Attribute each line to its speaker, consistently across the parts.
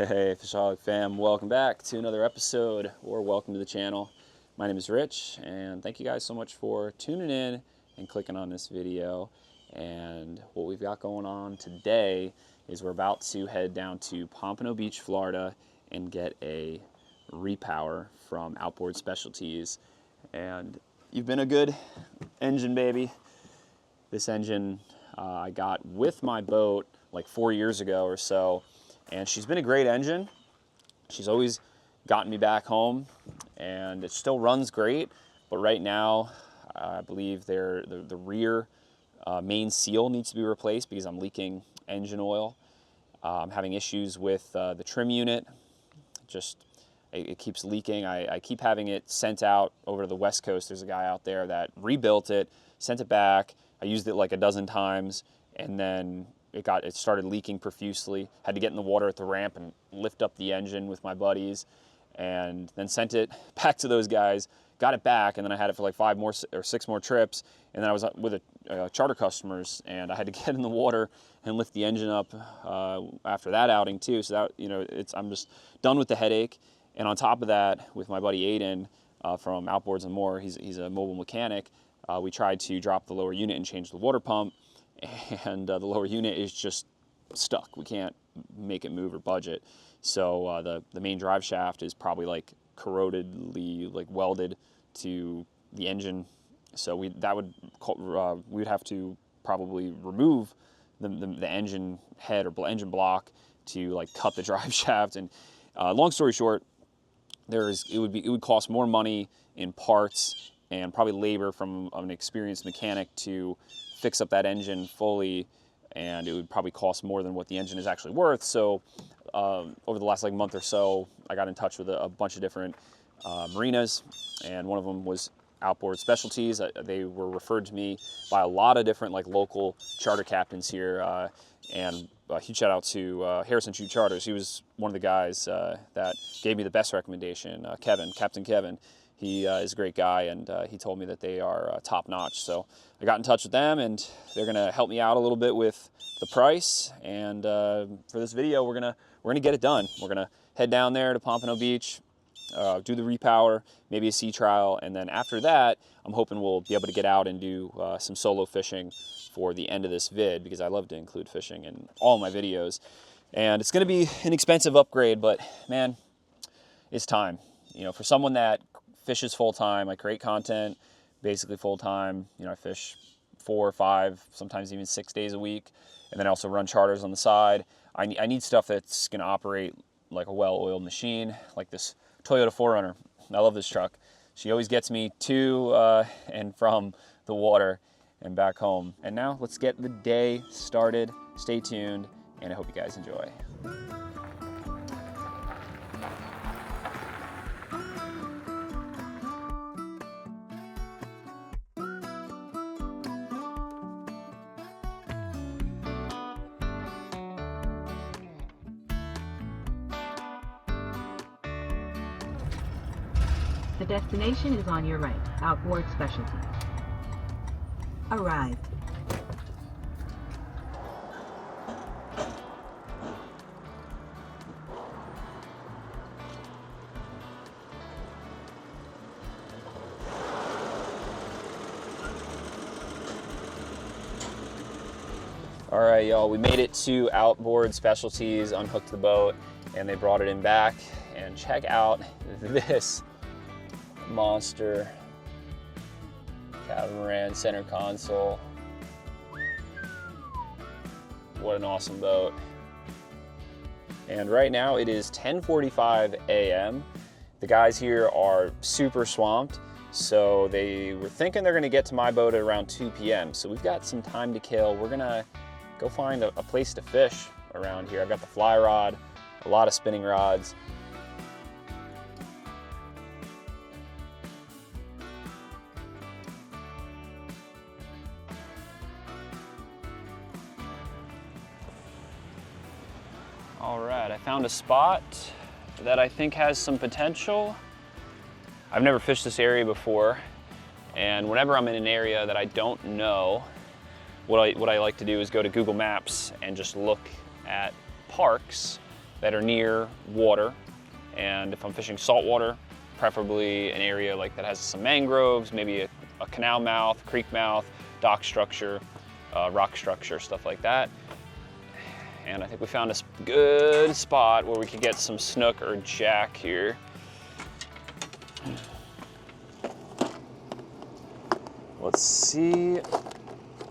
Speaker 1: Hey Fishaholic fam, welcome back to another episode, or welcome to the channel. My name is Rich, and thank you guys so much for tuning in and clicking on this video. And what we've got going on today is we're about to head down to Pompano Beach, Florida, and get a repower from Outboard Specialties. And you've been a good engine baby. This engine I got with my boat like 4 years ago or so. And she's been a great engine. She's always gotten me back home, and it still runs great. But right now, I believe the rear main seal needs to be replaced because I'm leaking engine oil. I'm having issues with the trim unit. It keeps leaking. I keep having it sent out over to the West Coast. There's a guy out there that rebuilt it, sent it back. I used it like a dozen times, and then it started leaking profusely. Had to get in the water at the ramp and lift up the engine with my buddies, and then sent it back to those guys, got it back, and then I had it for like 5 more or 6 more trips, and then I was with charter customers, and I had to get in the water and lift the engine up after that outing too. So that, I'm just done with the headache. And on top of that, with my buddy Aiden from Outboards and More, he's a mobile mechanic. We tried to drop the lower unit and change the water pump, and the lower unit is just stuck. We can't make it move or budget. So the main drive shaft is probably like corrodedly like welded to the engine. So we'd have to probably remove the engine head or engine block to like cut the drive shaft. And long story short, it would cost more money in parts and probably labor from an experienced mechanic to fix up that engine fully, and it would probably cost more than what the engine is actually worth. So over the last month or so, I got in touch with a bunch of different marinas, and one of them was Outboard Specialties. They were referred to me by a lot of different local charter captains here, and a huge shout out to Harrison Shoe Charters. He was one of the guys that gave me the best recommendation, Captain Kevin. He is a great guy, and he told me that they are top notch. So I got in touch with them, and they're gonna help me out a little bit with the price. And for this video, we're gonna get it done. We're gonna head down there to Pompano Beach, do the repower, maybe a sea trial, and then after that, I'm hoping we'll be able to get out and do some solo fishing for the end of this vid, because I love to include fishing in all my videos. And it's gonna be an expensive upgrade, but man, it's time. For someone that fishes full-time, I create content basically full-time. I fish 4 or 5, sometimes even 6 days a week, and then I also run charters on the side. I need stuff that's gonna operate like a well-oiled machine, like this Toyota 4Runner. I love this truck. She always gets me to and from the water and back home. And now let's get the day started. Stay tuned, and I hope you guys enjoy.
Speaker 2: The destination is on your right. Outboard Specialties. Arrived.
Speaker 1: All right, y'all, we made it to Outboard Specialties, unhooked the boat, and they brought it in back. And check out this monster catamaran center console. What an awesome boat. And right now it is 10:45 a.m. The guys here are super swamped, so they were thinking they're gonna get to my boat at around 2 p.m. So we've got some time to kill. We're gonna go find a place to fish around here. I've got the fly rod, a lot of spinning rods. All right, I found a spot that I think has some potential. I've never fished this area before, and whenever I'm in an area that I don't know, what I like to do is go to Google Maps and just look at parks that are near water. And if I'm fishing saltwater, preferably an area like that has some mangroves, maybe a canal mouth, creek mouth, dock structure, rock structure, stuff like that. And I think we found a good spot where we could get some snook or jack here. Let's see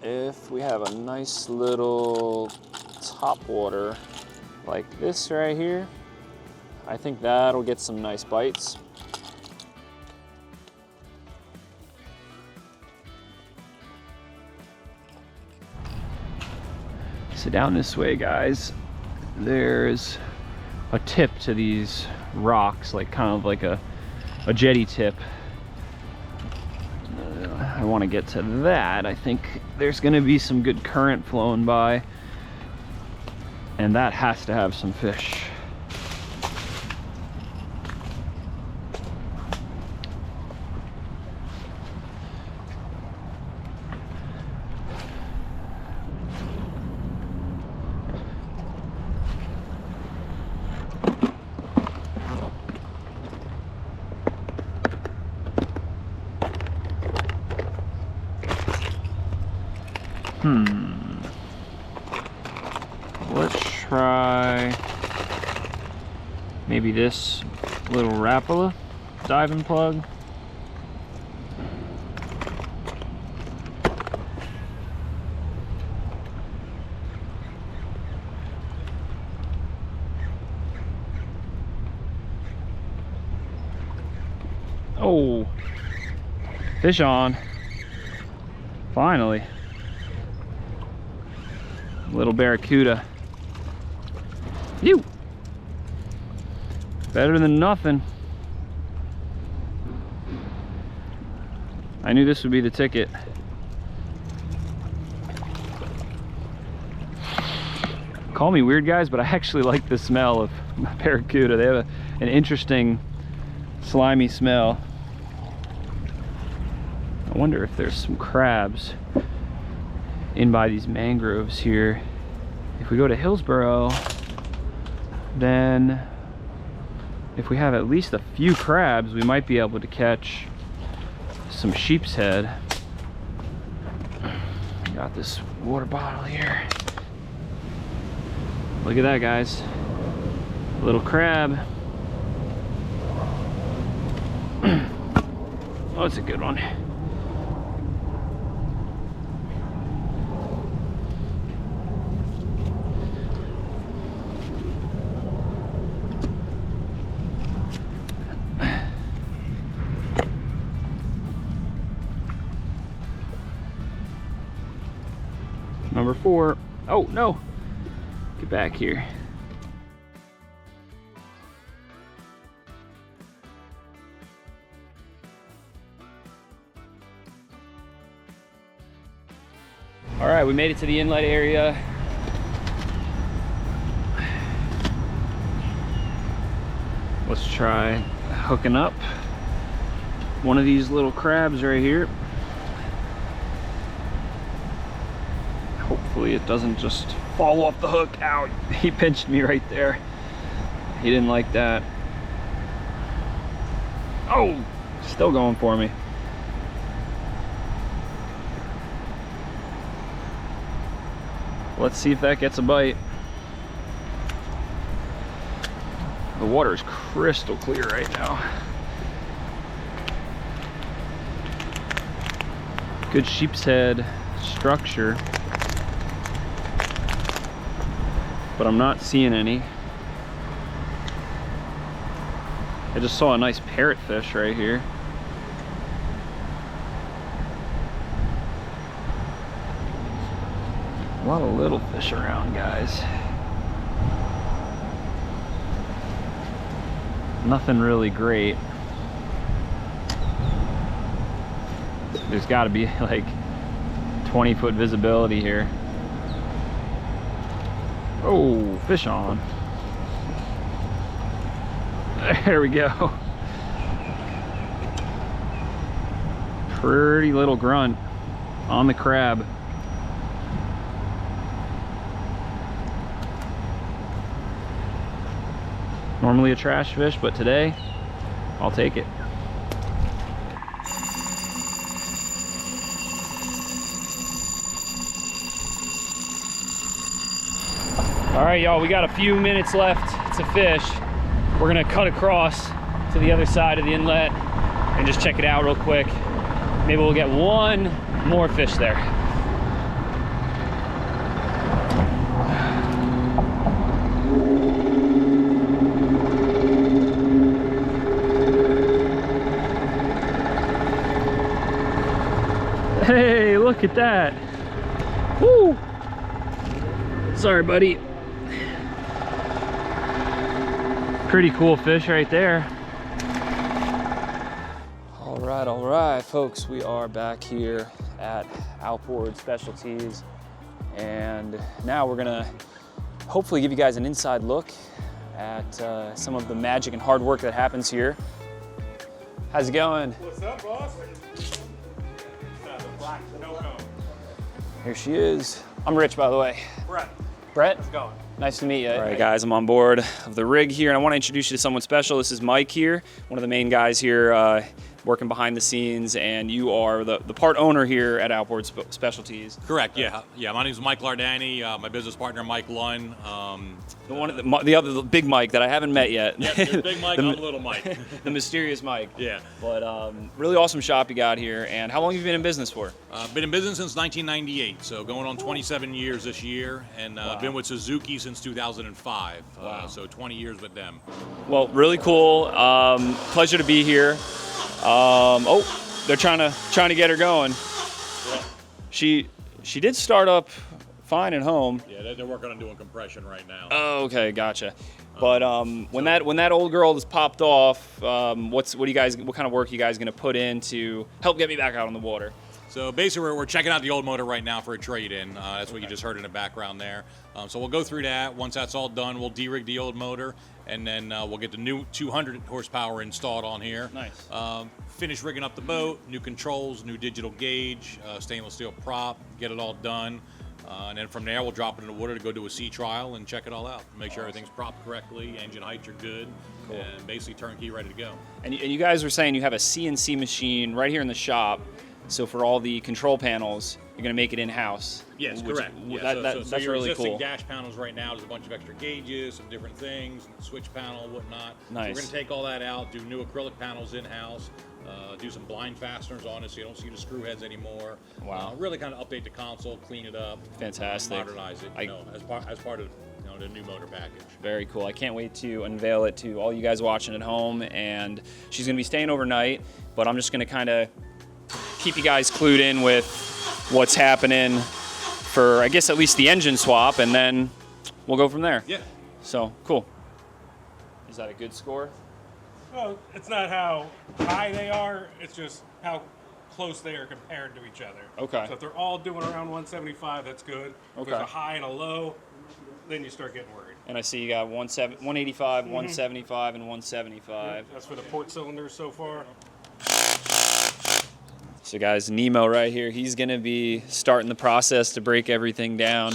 Speaker 1: if we have a nice little top water like this right here. I think that'll get some nice bites. So down this way, guys, there's a tip to these rocks, like kind of like a jetty tip. I want to get to that. I think there's going to be some good current flowing by, and that has to have some fish. Let's try maybe this little Rapala diving plug. Oh, fish on. Finally. Little barracuda. Phew. Better than nothing. I knew this would be the ticket. Call me weird, guys, but I actually like the smell of barracuda. They have an interesting slimy smell. I wonder if there's some crabs in by these mangroves here. If we go to Hillsboro, then if we have at least a few crabs, we might be able to catch some sheep's head. Got this water bottle here. Look at that, guys. A little crab. Oh, it's a good one. Number 4. Oh no, get back here. All right, we made it to the inlet area. Let's try hooking up one of these little crabs right here. Hopefully it doesn't just fall off the hook. Ow, he pinched me right there. He didn't like that. Oh, still going for me. Let's see if that gets a bite. The water is crystal clear right now. Good sheep's head structure, but I'm not seeing any. I just saw a nice parrotfish right here. A lot of little fish around, guys. Nothing really great. There's got to be like 20-foot visibility here. Oh, fish on. There we go. Pretty little grunt on the crab. Normally a trash fish, but today, I'll take it. All right, y'all, we got a few minutes left to fish. We're gonna cut across to the other side of the inlet and just check it out real quick. Maybe we'll get one more fish there. Hey, look at that. Woo! Sorry, buddy. Pretty cool fish right there. All right, folks, we are back here at Outboard Specialties, and now we're gonna hopefully give you guys an inside look at some of the magic and hard work that happens here. How's it going?
Speaker 3: What's up, boss?
Speaker 1: Here she is. I'm Rich, by the way.
Speaker 3: Brett.
Speaker 1: Brett?
Speaker 3: How's it going?
Speaker 1: Nice to meet you. All right, guys, I'm on board of the rig here, and I want to introduce you to someone special. This is Mike here, one of the main guys here working behind the scenes, and you are the part owner here at Outboard Specialties.
Speaker 4: Correct, yeah. My name is Mike Lardani, my business partner Mike Lunn.
Speaker 1: The big Mike that I haven't met yet.
Speaker 4: Yep, there's Big Mike, I'm Little Mike.
Speaker 1: The mysterious Mike.
Speaker 4: Yeah.
Speaker 1: But really awesome shop you got here. And how long have you been in business for?
Speaker 4: Been in business since 1998, so going on 27 years this year, and been with Suzuki since 2005.
Speaker 1: Wow.
Speaker 4: So 20 years with them.
Speaker 1: Well, really cool. Pleasure to be here. Oh, they're trying to get her going.
Speaker 4: Yeah.
Speaker 1: She did start up fine at home.
Speaker 4: Yeah, they're working on doing compression right now.
Speaker 1: Oh, okay, gotcha. But when that old girl is popped off, what kind of work you guys gonna put in to help get me back out on the water?
Speaker 4: So basically, we're checking out the old motor right now for a trade-in. That's what you just heard in the background there. So we'll go through that. Once that's all done, we'll de-rig the old motor, and then we'll get the new 200 horsepower installed on here.
Speaker 1: Nice.
Speaker 4: Finish rigging up the boat, new controls, new digital gauge, stainless steel prop, get it all done. And then from there, we'll drop it in the water to go do a sea trial and check it all out. Make sure everything's propped correctly, engine heights are good, and basically turnkey ready to go.
Speaker 1: And you guys were saying you have a CNC machine right here in the shop. So for all the control panels, you're going to make it in-house.
Speaker 4: Yes, correct.
Speaker 1: That's
Speaker 4: so your
Speaker 1: really
Speaker 4: existing
Speaker 1: cool.
Speaker 4: dash panels right now, there's a bunch of extra gauges, some different things, switch panel, whatnot.
Speaker 1: Nice.
Speaker 4: So we're going to take all that out, do new acrylic panels in-house, do some blind fasteners on it so you don't see the screw heads anymore.
Speaker 1: Wow.
Speaker 4: Really kind of update the console, clean it up.
Speaker 1: Fantastic.
Speaker 4: Modernize it, as part of the new motor package.
Speaker 1: Very cool. I can't wait to unveil it to all you guys watching at home. And she's going to be staying overnight, but I'm just going to kind of keep you guys clued in with what's happening for, I guess, at least the engine swap, and then we'll go from there.
Speaker 4: Yeah.
Speaker 1: So, cool. Is that a good score?
Speaker 3: Well, it's not how high they are, it's just how close they are compared to each other.
Speaker 1: Okay.
Speaker 3: So if they're all doing around 175, that's good. If
Speaker 1: Okay.
Speaker 3: there's a high and a low, then you start getting worried.
Speaker 1: And I see you got 185, 175, and 175.
Speaker 3: That's for the port cylinders so far.
Speaker 1: So guys, Nemo right here, he's gonna be starting the process to break everything down.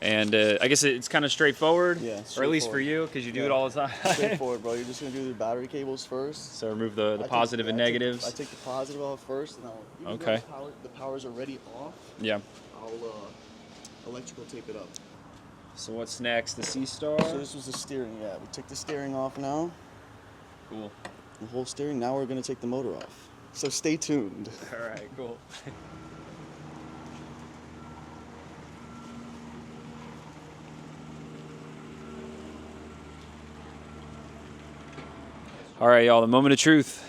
Speaker 1: And I guess it's kind of straightforward,
Speaker 5: Yeah,
Speaker 1: or at least for you, because you do it all the time.
Speaker 5: Straightforward, bro. You're just gonna do the battery cables first.
Speaker 1: So remove the positive and negatives.
Speaker 5: I take the positive off first, and I'll,
Speaker 1: Okay.
Speaker 5: The power's already off.
Speaker 1: Yeah.
Speaker 5: I'll electrical tape it up.
Speaker 1: So what's next? The Sea Star?
Speaker 5: So this was the steering. Yeah, we took the steering off now.
Speaker 1: Cool.
Speaker 5: The whole steering. Now we're gonna take the motor off. So stay tuned.
Speaker 1: All right, cool. All right, y'all, the moment of truth.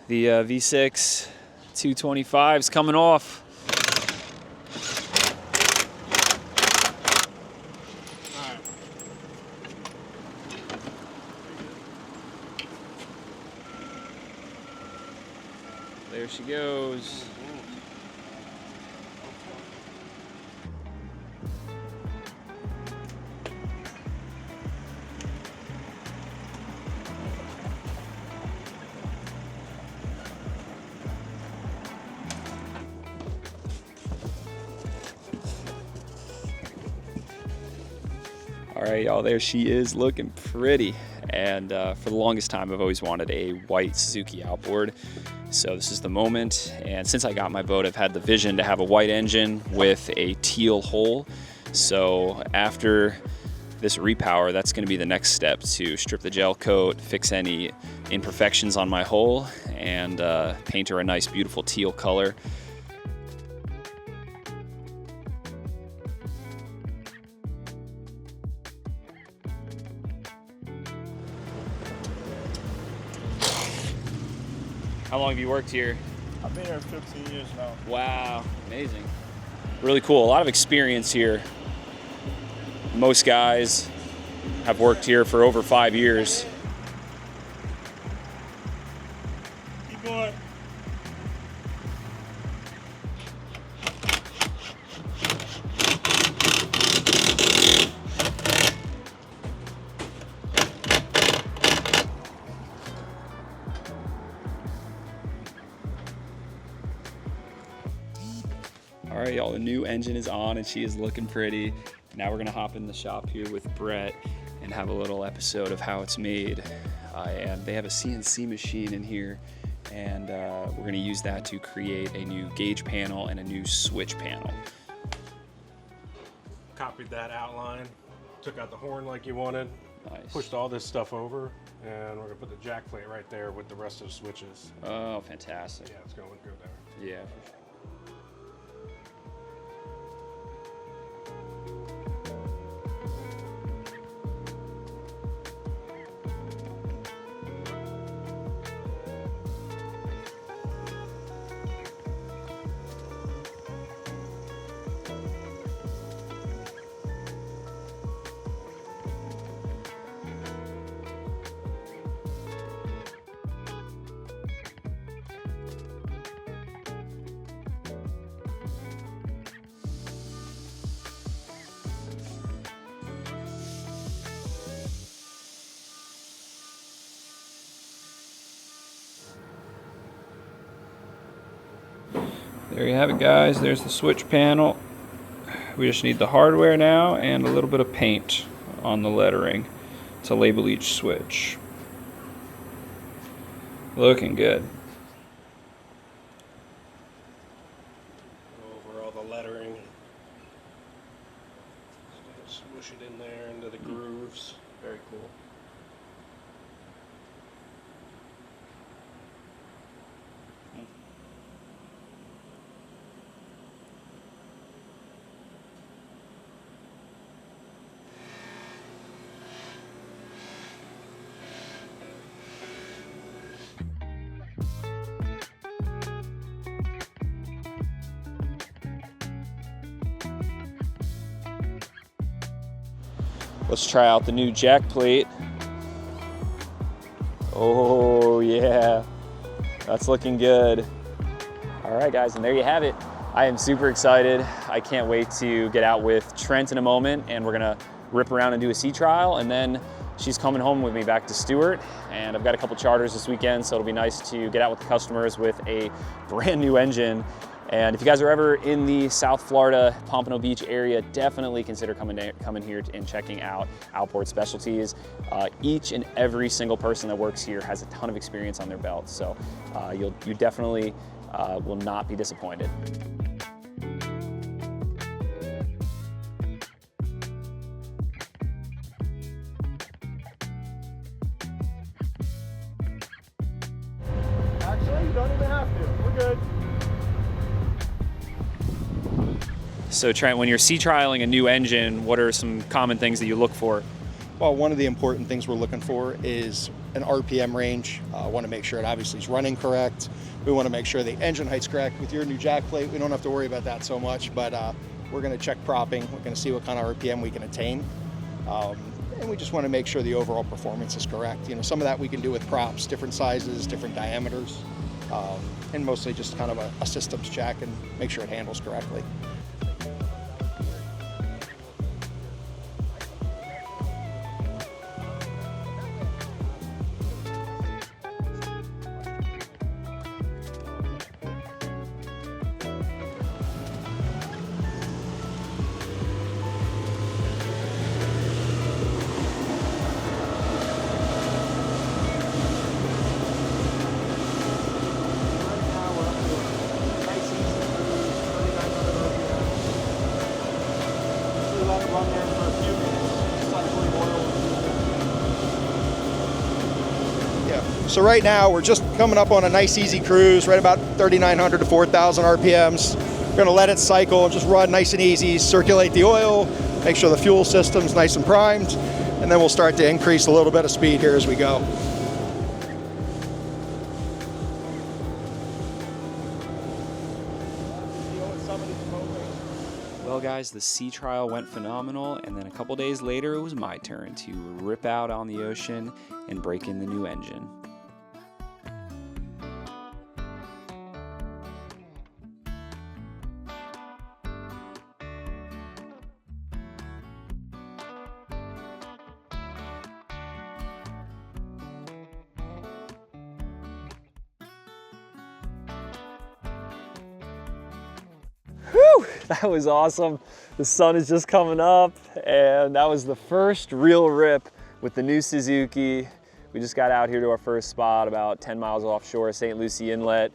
Speaker 1: The V6 225 is coming off. There she goes. All right, y'all, there she is, looking pretty. And for the longest time, I've always wanted a white Suzuki outboard. So this is the moment. And since I got my boat, I've had the vision to have a white engine with a teal hull. So after this repower, that's going to be the next step, to strip the gel coat, fix any imperfections on my hull, and paint her a nice, beautiful teal color. How long have you worked here?
Speaker 6: I've been here 15 years now.
Speaker 1: Wow, amazing. Really cool, a lot of experience here. Most guys have worked here for over 5 years.
Speaker 6: Keep going.
Speaker 1: All right, y'all, the new engine is on and she is looking pretty. Now we're gonna hop in the shop here with Brett and have a little episode of how it's made. And they have a CNC machine in here, and we're gonna use that to create a new gauge panel and a new switch panel.
Speaker 3: Copied that outline, took out the horn like you wanted,
Speaker 1: Nice.
Speaker 3: pushed all this stuff over, and we're gonna put the jack plate right there with the rest of the switches.
Speaker 1: Oh, fantastic.
Speaker 3: Yeah, it's gonna look good there.
Speaker 1: Yeah, for sure. There you have it, guys. There's the switch panel. We just need the hardware now and a little bit of paint on the lettering to label each switch. Looking good.
Speaker 3: Go over all the lettering. Just swoosh it in there into the grooves. Very cool.
Speaker 1: Let's try out the new jack plate. Oh yeah, that's looking good. All right, guys, and there you have it. I am super excited. I can't wait to get out with Trent in a moment, and we're gonna rip around and do a sea trial, and then she's coming home with me back to Stewart, and I've got a couple charters this weekend, so it'll be nice to get out with the customers with a brand new engine. And if you guys are ever in the South Florida, Pompano Beach area, definitely consider coming here and checking out Outboard Specialties. Each and every single person that works here has a ton of experience on their belt, so you definitely will not be disappointed.
Speaker 6: Actually, you don't even have to. We're good.
Speaker 1: So Trent, when you're sea trialing a new engine, what are some common things that you look for?
Speaker 5: Well, one of the important things we're looking for is an RPM range. Want to make sure it obviously is running correct. We want to make sure the engine height's correct. With your new jack plate, we don't have to worry about that so much, but we're going to check propping. We're going to see what kind of RPM we can attain. And we just want to make sure the overall performance is correct. You know, some of that we can do with props, different sizes, different diameters, and mostly just kind of a systems check and make sure it handles correctly. So right now we're just coming up on a nice easy cruise, right about 3,900 to 4,000 RPMs. We're gonna let it cycle, just run nice and easy, circulate the oil, make sure the fuel system's nice and primed, and then we'll start to increase a little bit of speed here as we go.
Speaker 1: Well guys, the sea trial went phenomenal, and then a couple days later it was my turn to rip out on the ocean and break in the new engine. Whew, that was awesome. The sun is just coming up, and that was the first real rip with the new Suzuki. We just got out here to our first spot about 10 miles offshore, St. Lucie Inlet.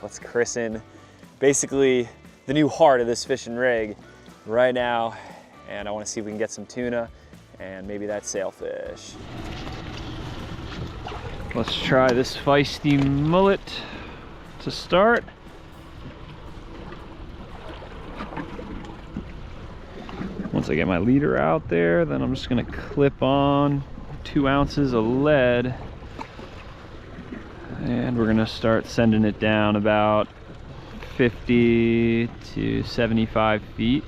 Speaker 1: Let's christen basically the new heart of this fishing rig right now, and I want to see if we can get some tuna and maybe that sailfish. Let's try this feisty mullet to start. Once I get my leader out there, then I'm just gonna clip on 2 ounces of lead, and we're gonna start sending it down about 50 to 75 feet.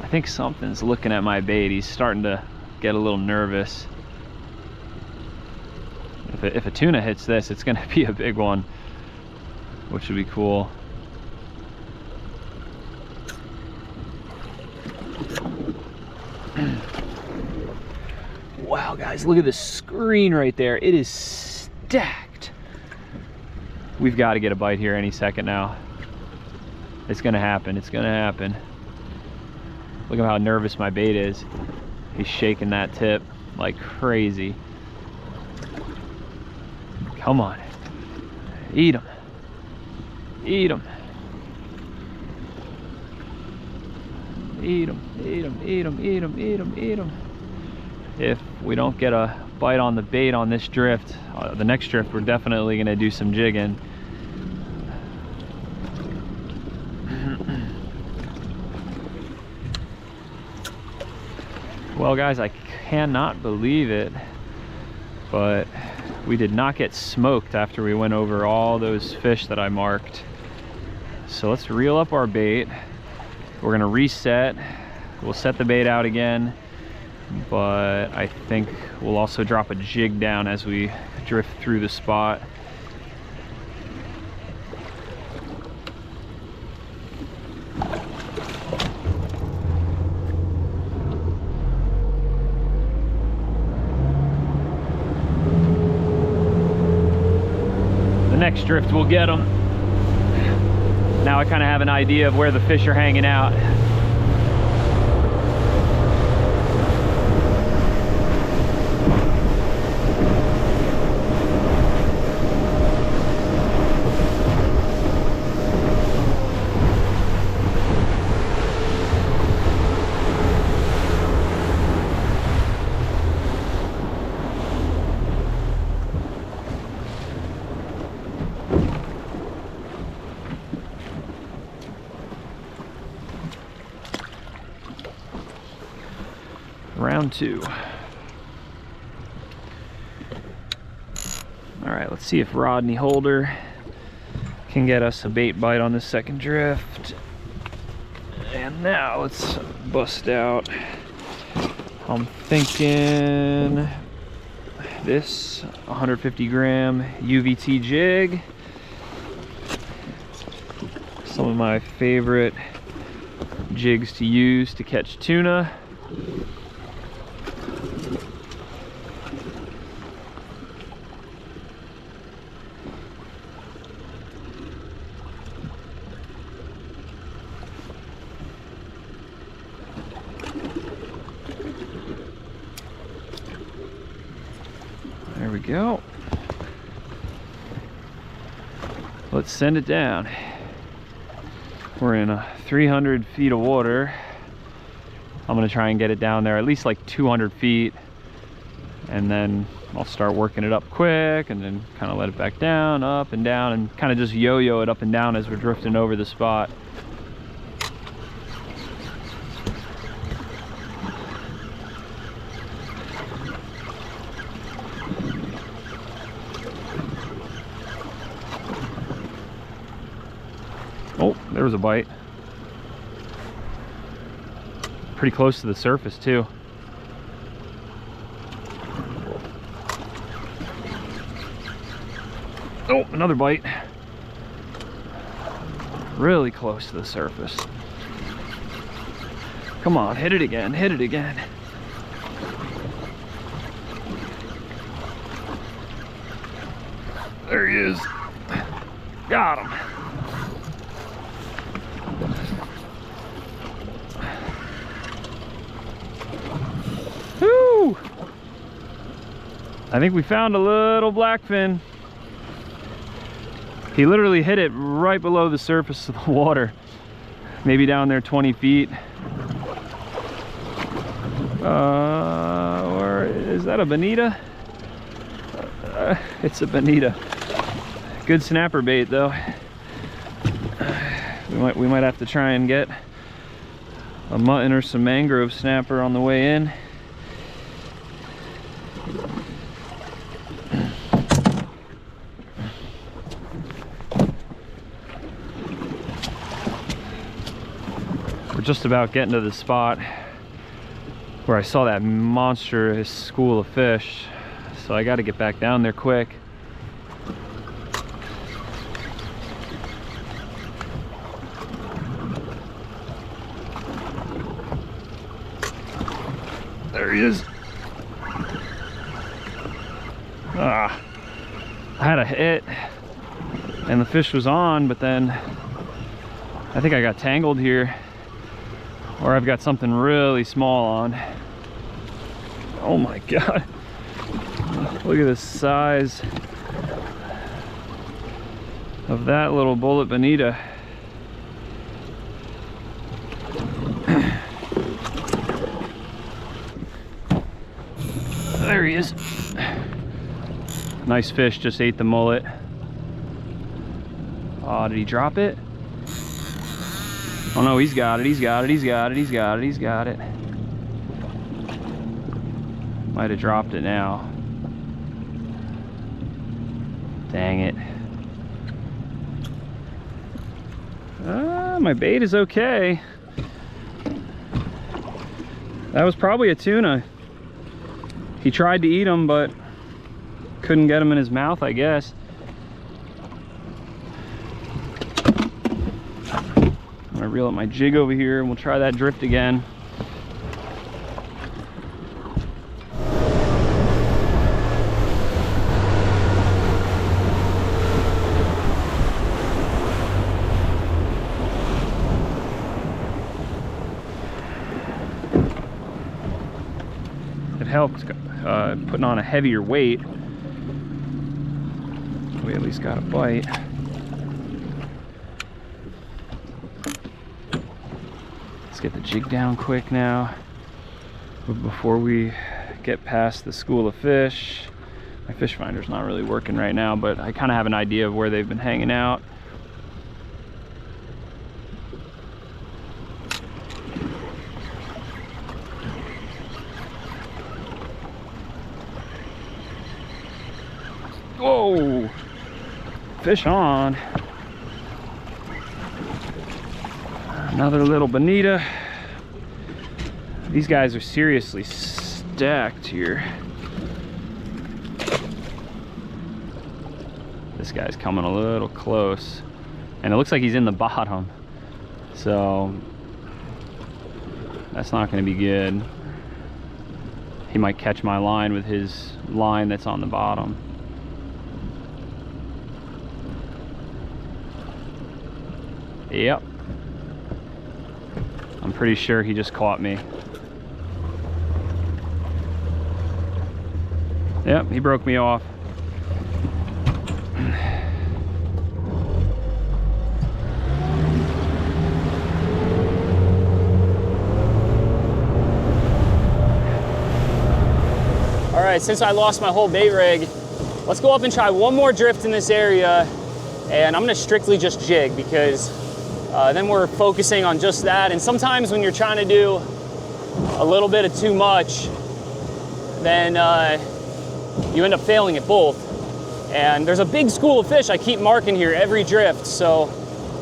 Speaker 1: I think something's looking at my bait. He's starting to get a little nervous. If a tuna hits this, it's gonna be a big one, which would be cool. Wow, guys, look at this screen right there. It is stacked. We've got to get a bite here any second now. It's gonna happen, it's gonna happen. Look at how nervous my bait is. He's shaking that tip like crazy. Come on, eat them, eat them, eat them, eat them, eat them, eat them, eat them, eat them. If we don't get a bite on the bait on this drift, the next drift we're definitely gonna do some jigging. Well guys, I cannot believe it, but we did not get smoked after we went over all those fish that I marked. So let's reel up our bait. We're gonna reset. We'll set the bait out again, but I think we'll also drop a jig down as we drift through the spot. Next drift we'll get them. Now I kind of have an idea of where the fish are hanging out. Round 2. All right, let's see if Rodney Holder can get us a bait bite on this second drift. And now let's bust out. I'm thinking this 150 gram UVT jig. Some of my favorite jigs to use to catch tuna. There we go. Let's send it down. We're in 300 feet of water. I'm gonna try and get it down there at least like 200 feet, and then I'll start working it up quick and then kind of let it back down, up and down, and kind of just yo-yo it up and down as we're drifting over the spot. Oh, there was a bite. Pretty close to the surface too. Oh, another bite. Really close to the surface. Come on, hit it again, hit it again. There he is. Got him. Woo! I think we found a little blackfin. He literally hit it right below the surface of the water. Maybe down there 20 feet. Or is that a bonita? It's a bonita. Good snapper bait though. We might have to try and get a mutton or some mangrove snapper on the way in. We're just about getting to the spot where I saw that monstrous school of fish, so I got to get back down there quick. There he is. Ah, I had a hit and the fish was on, but then I think I got tangled here, or I've got something really small on. Oh my God. Look at the size of that little bullet bonita. There he is. Nice fish, just ate the mullet. Oh, did he drop it? Oh no, he's got it, he's got it, he's got it, he's got it, he's got it. Might have dropped it now. Dang it. My bait is okay. That was probably a tuna. He tried to eat him, but couldn't get him in his mouth, I guess. I'm gonna reel up my jig over here and we'll try that drift again. It helped putting on a heavier weight. We at least got a bite. Let's get the jig down quick now before we get past the school of fish. My fish finder's not really working right now, but I kind of have an idea of where they've been hanging out. Whoa! Fish on. Another little bonita. These guys are seriously stacked here. This guy's coming a little close. And it looks like he's in the bottom. So that's not going to be good. He might catch my line with his line that's on the bottom. Yep. I'm pretty sure he just caught me. Yep, he broke me off. right, since I lost my whole bait rig, let's go up and try one more drift in this area, and I'm gonna strictly just jig because then we're focusing on just that. And sometimes when you're trying to do a little bit of too much, then you end up failing at both. And there's a big school of fish I keep marking here every drift, so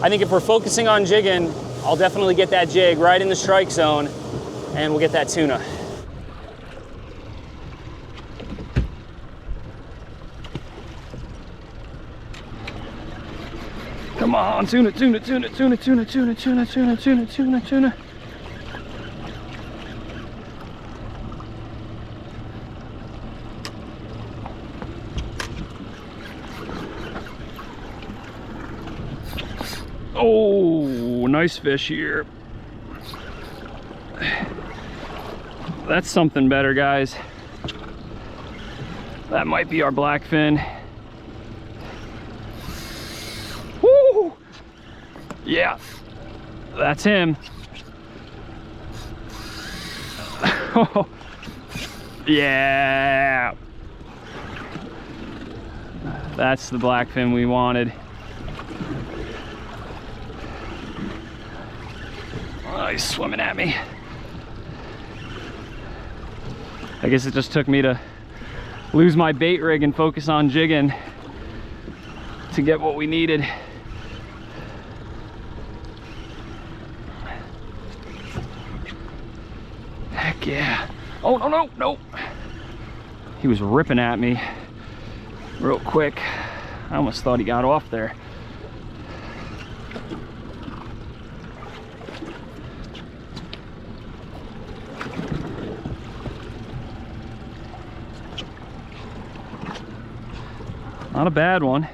Speaker 1: I think if we're focusing on jigging, I'll definitely get that jig right in the strike zone, and we'll get that tuna. Come on, tuna, tuna, tuna, tuna, tuna, tuna, tuna, tuna, tuna, tuna, tuna. Oh, nice fish here. That's something better, guys. That might be our blackfin. Woo! Yeah, that's him. Oh, yeah. That's the blackfin we wanted. Oh, he's swimming at me. I guess it just took me to lose my bait rig and focus on jigging to get what we needed. Heck yeah. Oh, no, no, no. He was ripping at me real quick. I almost thought he got off there. Not a bad one.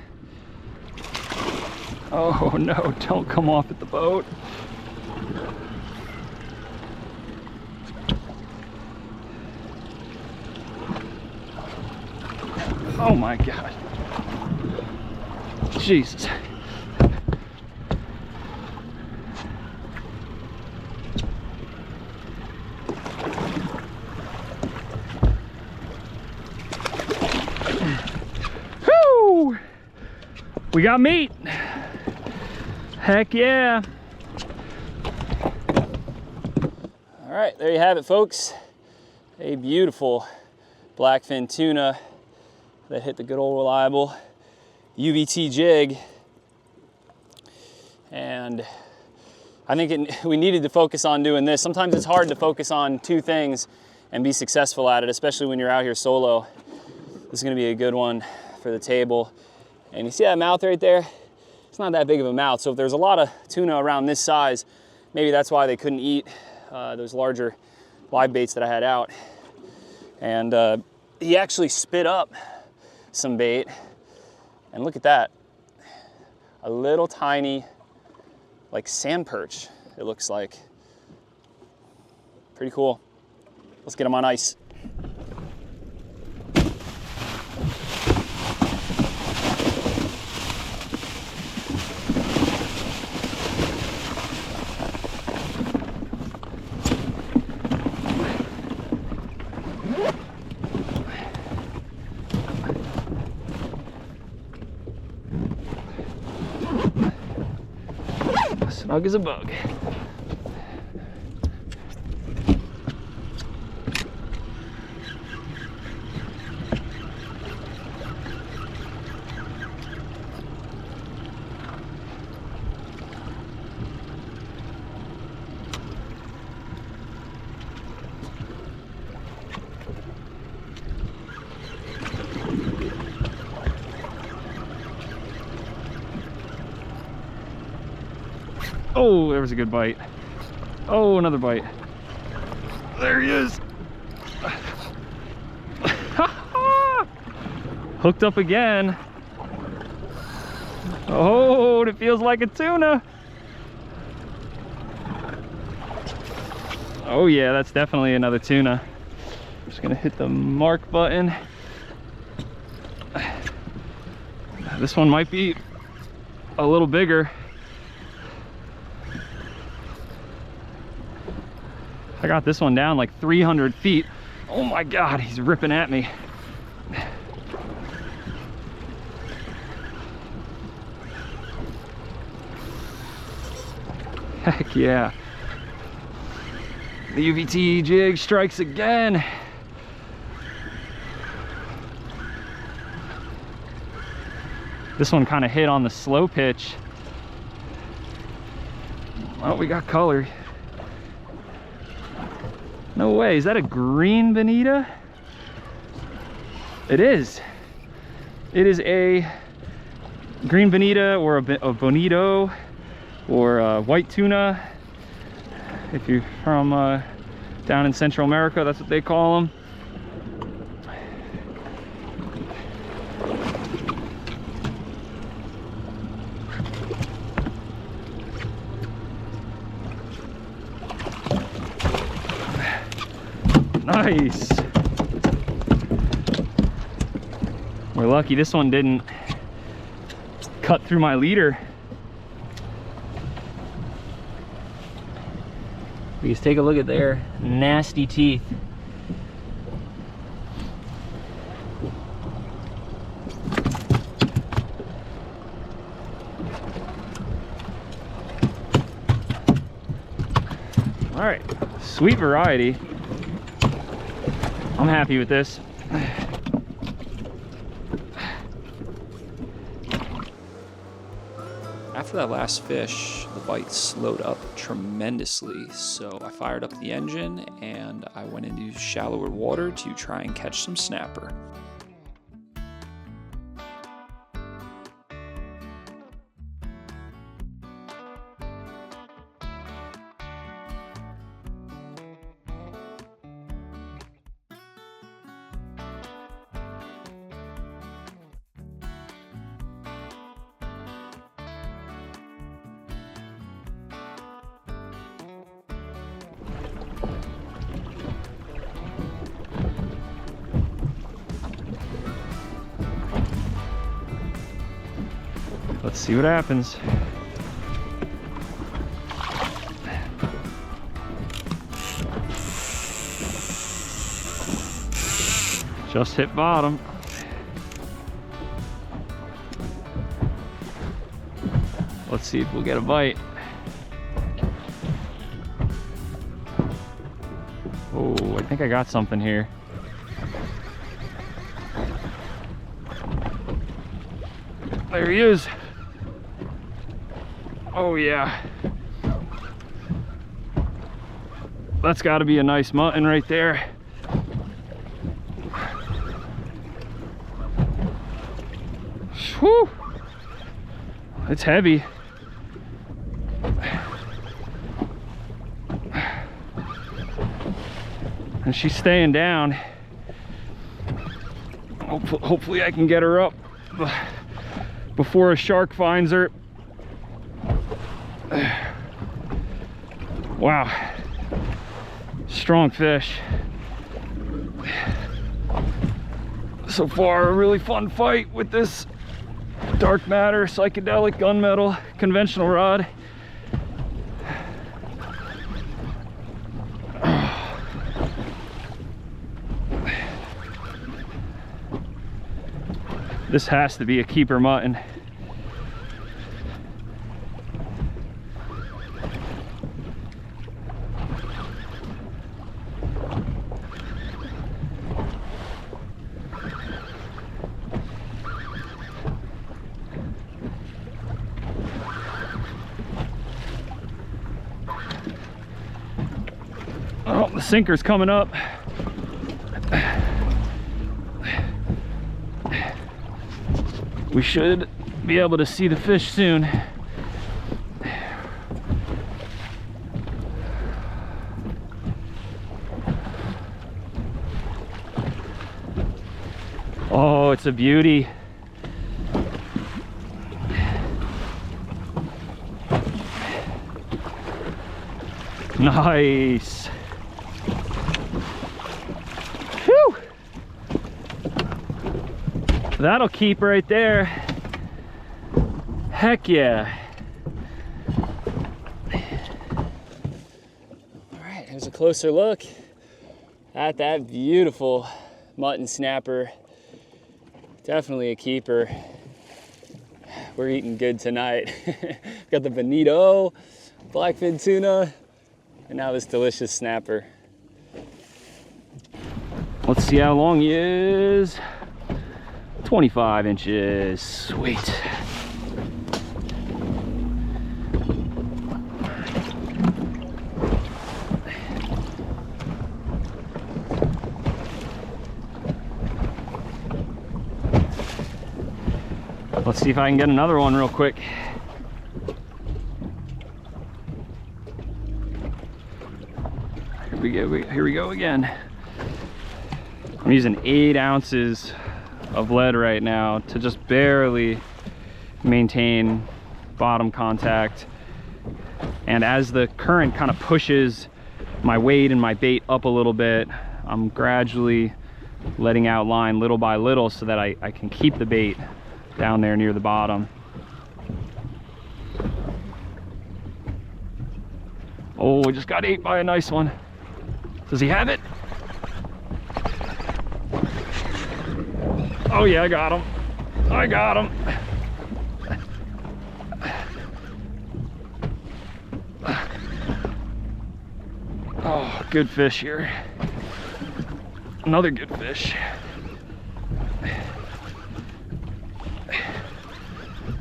Speaker 1: Oh no, don't come off at the boat. Oh my God. Jesus. Whew! We got meat. Heck yeah. All right, there you have it, folks. A beautiful blackfin tuna that hit the good old reliable UVT jig. And I think we needed to focus on doing this. Sometimes it's hard to focus on two things and be successful at it, especially when you're out here solo. This is gonna be a good one for the table. And you see that mouth right there? It's not that big of a mouth. So if there's a lot of tuna around this size, maybe that's why they couldn't eat those larger live baits that I had out. And he actually spit up some bait. And look at that. A little tiny, like sand perch, it looks like. Pretty cool. Let's get him on ice. Snug as a bug. Oh, there was a good bite. Oh, another bite. There he is. Hooked up again. Oh, it feels like a tuna. Oh yeah, that's definitely another tuna. Just gonna hit the mark button. This one might be a little bigger. I got this one down like 300 feet. Oh my God, he's ripping at me. Heck yeah. The UVT jig strikes again. This one kind of hit on the slow pitch. Oh, we got color. No way, is that a green bonita? It is. It is a green bonita or a bonito or a white tuna. If you're from down in Central America, that's what they call them. Nice. We're lucky this one didn't cut through my leader. Because take a look at their nasty teeth. All right, sweet variety. I'm happy with this. After that last fish, the bite slowed up tremendously, so I fired up the engine and I went into shallower water to try and catch some snapper. Let's see what happens. Just hit bottom. Let's see if we'll get a bite. Oh, I think I got something here. There he is. Oh yeah. That's got to be a nice mutton right there. Whew. It's heavy. And she's staying down. Hopefully I can get her up before a shark finds her. Wow, strong fish. So far, a really fun fight with this dark matter, psychedelic gunmetal conventional rod. This has to be a keeper mutton. Oh, the sinker's coming up. We should be able to see the fish soon. Oh, it's a beauty. Nice. Whew. That'll keep right there. Heck yeah. All right, here's a closer look at that beautiful mutton snapper. Definitely a keeper. We're eating good tonight. Got the bonito, blackfin tuna, and now this delicious snapper. Let's see how long he is. 25 inches, sweet. Let's see if I can get another one real quick. Here we go again. I'm using 8 ounces of lead right now to just barely maintain bottom contact. And as the current kind of pushes my weight and my bait up a little bit, I'm gradually letting out line little by little so that I can keep the bait down there near the bottom. Oh, I just got ate by a nice one. Does he have it? Oh yeah, I got him. I got him. Oh, good fish here. Another good fish.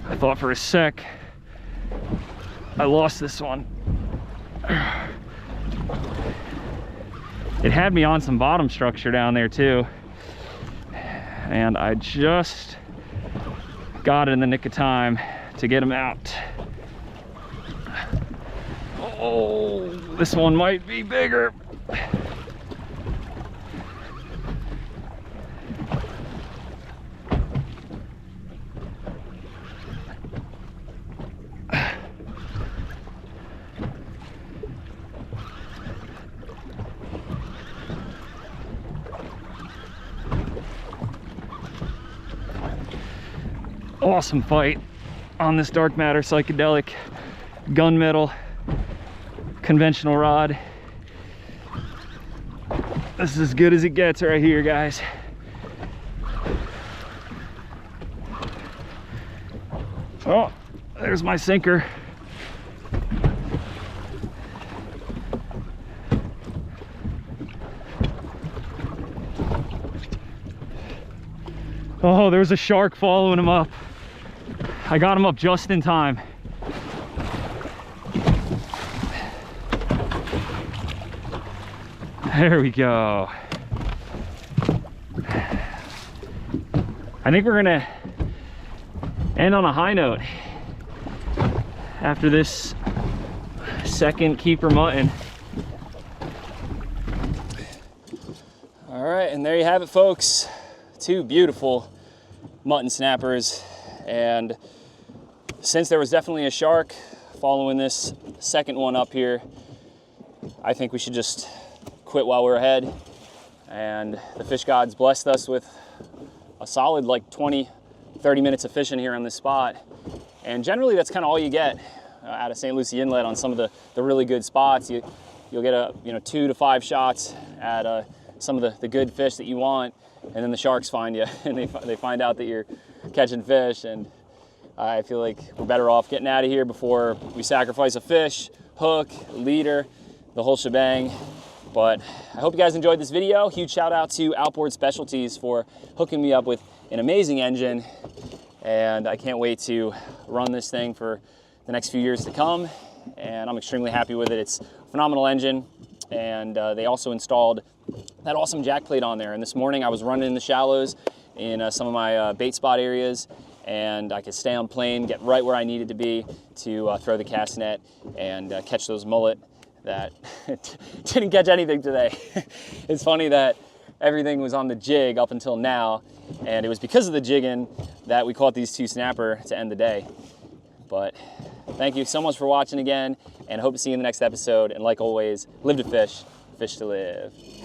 Speaker 1: I thought for a sec I lost this one. It had me on some bottom structure down there too, and I just got it in the nick of time to get him out. Oh, this one might be bigger. Awesome fight on this dark matter psychedelic gunmetal conventional rod. This is as good as it gets right here, guys. Oh, there's my sinker. Oh, there's a shark following him up. I got him up just in time. There we go. I think we're gonna end on a high note after this second keeper mutton. All right, and there you have it, folks. 2 beautiful mutton snappers. And since there was definitely a shark following this second one up here, I think we should just quit while we're ahead. And the fish gods blessed us with a solid like 20-30 minutes of fishing here on this spot. And generally that's kind of all you get out of St. Lucie Inlet on some of the really good spots. You'll get 2 to 5 shots at some of the good fish that you want, and then the sharks find you and they find out that you're catching fish. And I feel like we're better off getting out of here before we sacrifice a fish, hook, leader, the whole shebang. But I hope you guys enjoyed this video. Huge shout out to Outboard Specialties for hooking me up with an amazing engine. And I can't wait to run this thing for the next few years to come. And I'm extremely happy with it. It's a phenomenal engine. And they also installed that awesome jack plate on there. And this morning I was running in the shallows in some of my bait spot areas, and I could stay on plane, get right where I needed to be to throw the cast net and catch those mullet that didn't catch anything today. It's funny that everything was on the jig up until now, and it was because of the jigging that we caught these 2 snapper to end the day. But thank you so much for watching again, and I hope to see you in the next episode. And like always, live to fish, fish to live.